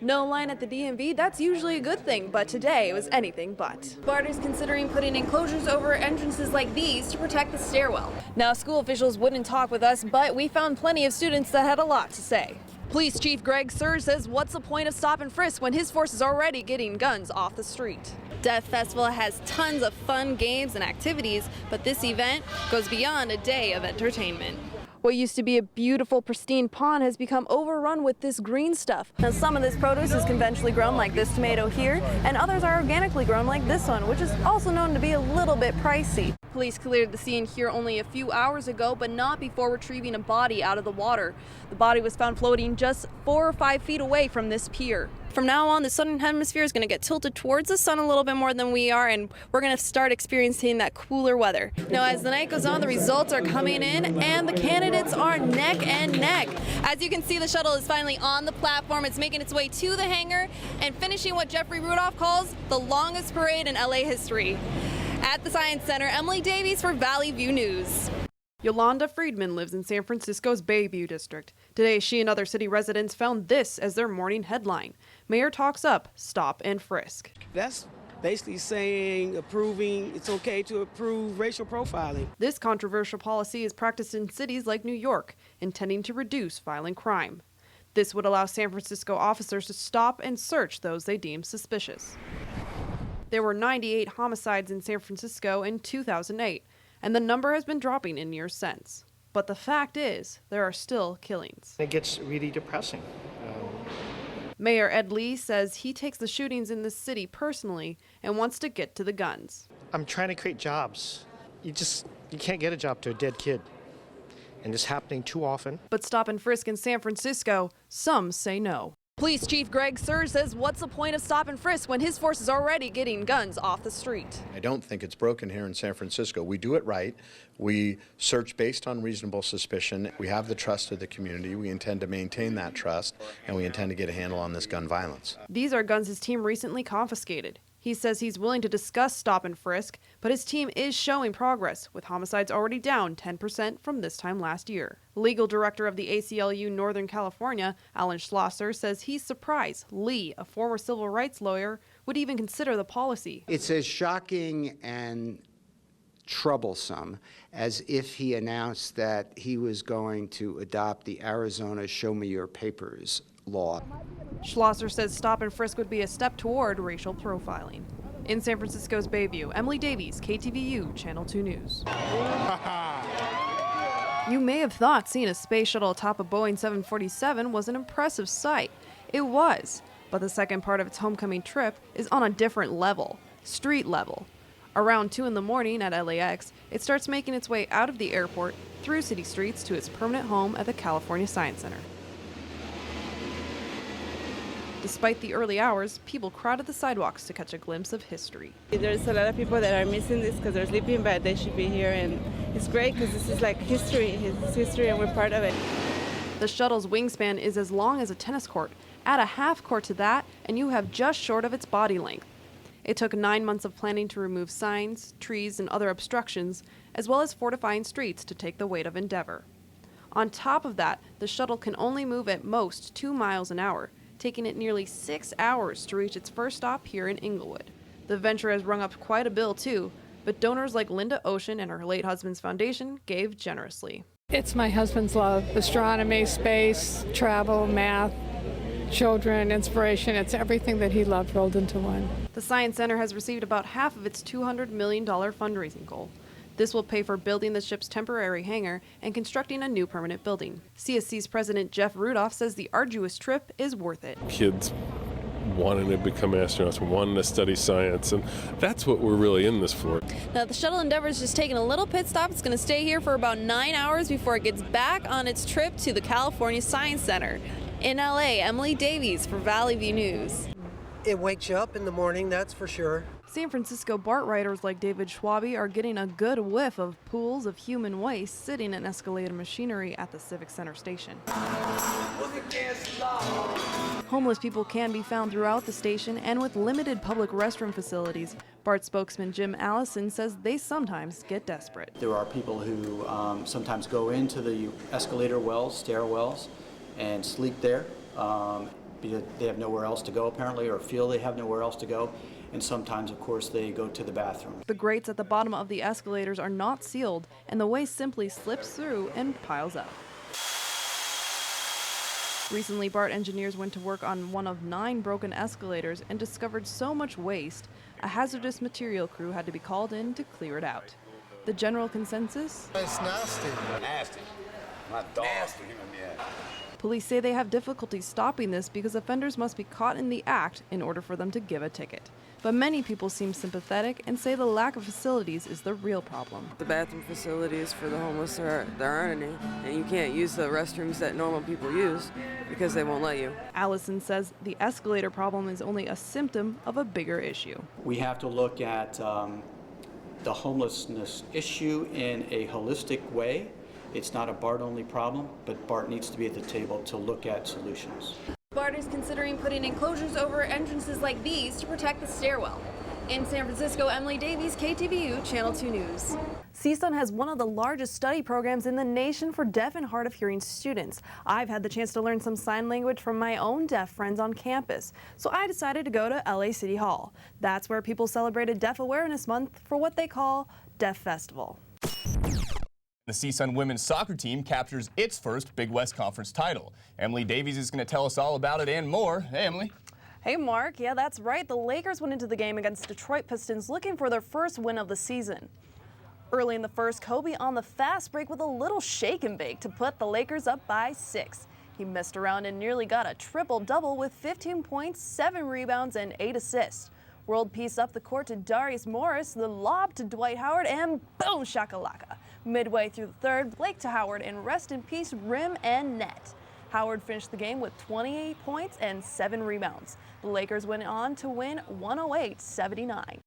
No line at the DMV, that's usually a good thing, but today it was anything but. BART's considering putting enclosures over entrances like these to protect the stairwell. Now, school officials wouldn't talk with us, but we found plenty of students that had a lot to say. Police Chief Greg Surge says what's the point of stop and frisk when his force is already getting guns off the street. Death Festival has tons of fun games and activities, but this event goes beyond a day of entertainment. What used to be a beautiful, pristine pond has become overrun with this green stuff. Now, some of this produce is conventionally grown like this tomato here, and others are organically grown like this one, which is also known to be a little bit pricey. Police cleared the scene here only a few hours ago, but not before retrieving a body out of the water. The body was found floating just 4 or 5 feet away from this pier. From now on, the southern hemisphere is going to get tilted towards the sun a little bit more than we are, and we're going to start experiencing that cooler weather. Now, as the night goes on, the results are coming in, and the candidates are neck and neck. As you can see, the shuttle is finally on the platform. It's making its way to the hangar and finishing what Jeffrey Rudolph calls the longest parade in LA history. At the Science Center, Emily Davies for Valley View News. Yolanda Friedman lives in San Francisco's Bayview district. Today, she and other city residents found this as their morning headline. Mayor talks up stop and frisk. That's basically saying, approving, it's okay to approve racial profiling. This controversial policy is practiced in cities like New York, intending to reduce violent crime. This would allow San Francisco officers to stop and search those they deem suspicious. There were 98 homicides in San Francisco in 2008. And the number has been dropping in years since. But the fact is, there are still killings. It gets really depressing. Mayor Ed Lee says he takes the shootings in the city personally and wants to get to the guns. I'm trying to create jobs. You can't get a job to a dead kid. And it's happening too often. But stop and frisk in San Francisco, some say no. Police Chief Greg Surge says what's the point of stop and frisk when his force is already getting guns off the street? I don't think it's broken here in San Francisco. We do it right. We search based on reasonable suspicion. We have the trust of the community. We intend to maintain that trust, and we intend to get a handle on this gun violence. These are guns his team recently confiscated. He says he's willing to discuss stop and frisk, but his team is showing progress, with homicides already down 10% from this time last year. Legal director of the ACLU Northern California, Alan Schlosser, says he's surprised Lee, a former civil rights lawyer, would even consider the policy. It's as shocking and troublesome as if he announced that he was going to adopt the Arizona Show Me Your Papers law. Schlosser says stop and frisk would be a step toward racial profiling. In San Francisco's Bayview, Emily Davies, KTVU, Channel 2 News. You may have thought seeing a space shuttle atop a Boeing 747 was an impressive sight. It was, but the second part of its homecoming trip is on a different level, street level. Around 2 in the morning at LAX, it starts making its way out of the airport, through city streets to its permanent home at the California Science Center. Despite the early hours, people crowded the sidewalks to catch a glimpse of history. There's a lot of people that are missing this because they're sleeping, but they should be here, and it's great because this is like history. It's history, and we're part of it. The shuttle's wingspan is as long as a tennis court. Add a half court to that, and you have just short of its body length. It took 9 months of planning to remove signs, trees, and other obstructions, as well as fortifying streets to take the weight of Endeavor. On top of that, the shuttle can only move at most 2 miles an hour, taking it nearly 6 hours to reach its first stop here in Inglewood. The venture has rung up quite a bill too, but donors like Linda Ocean and her late husband's foundation gave generously. It's my husband's love. Astronomy, space, travel, math, children, inspiration. It's everything that he loved rolled into one. The Science Center has received about half of its $200 million fundraising goal. This will pay for building the ship's temporary hangar and constructing a new permanent building. CSC's president Jeff Rudolph says the arduous trip is worth it. Kids wanting to become astronauts, wanting to study science, and that's what we're really in this for. Now, the shuttle Endeavor is just taking a little pit stop. It's going to stay here for about 9 hours before it gets back on its trip to the California Science Center. In LA, Emily Davies for Valley View News. It wakes you up in the morning, that's for sure. San Francisco BART riders like David Schwabe are getting a good whiff of pools of human waste sitting in escalated machinery at the Civic Center station. Homeless people can be found throughout the station and with limited public restroom facilities. BART spokesman Jim Allison says they sometimes get desperate. There are people who sometimes go into the escalator wells, stairwells, and sleep there. they have nowhere else to go apparently, or feel they have nowhere else to go. And sometimes, of course, they go to the bathroom. The grates at the bottom of the escalators are not sealed, and the waste simply slips through and piles up. Recently, BART engineers went to work on one of 9 broken escalators and discovered so much waste, a hazardous material crew had to be called in to clear it out. The general consensus? It's nasty. Nasty. My dog. Nasty. Police say they have difficulty stopping this because offenders must be caught in the act in order for them to give a ticket. But many people seem sympathetic and say the lack of facilities is the real problem. The bathroom facilities for the homeless, there aren't any, and you can't use the restrooms that normal people use because they won't let you. Allison says the escalator problem is only a symptom of a bigger issue. We have to look at the homelessness issue in a holistic way. It's not a BART-only problem, but BART needs to be at the table to look at solutions. BART is considering putting enclosures over entrances like these to protect the stairwell. In San Francisco, Emily Davies, KTVU, Channel 2 News. CSUN has one of the largest study programs in the nation for deaf and hard of hearing students. I've had the chance to learn some sign language from my own deaf friends on campus, so I decided to go to LA City Hall. That's where people celebrated Deaf Awareness Month for what they call Deaf Festival. The CSUN women's soccer team captures its first Big West Conference title. Emily Davies is going to tell us all about it and more. Hey, Emily. Hey, Mark. Yeah, that's right. The Lakers went into the game against Detroit Pistons looking for their first win of the season. Early in the first, Kobe on the fast break with a little shake and bake to put the Lakers up by 6. He messed around and nearly got a triple-double with 15 points, 7 rebounds, and 8 assists. World peace up the court to Darius Morris, the lob to Dwight Howard, and boom shakalaka. Midway through the third, Blake to Howard, and rest in peace, rim and net. Howard finished the game with 28 points and 7 rebounds. The Lakers went on to win 108-79.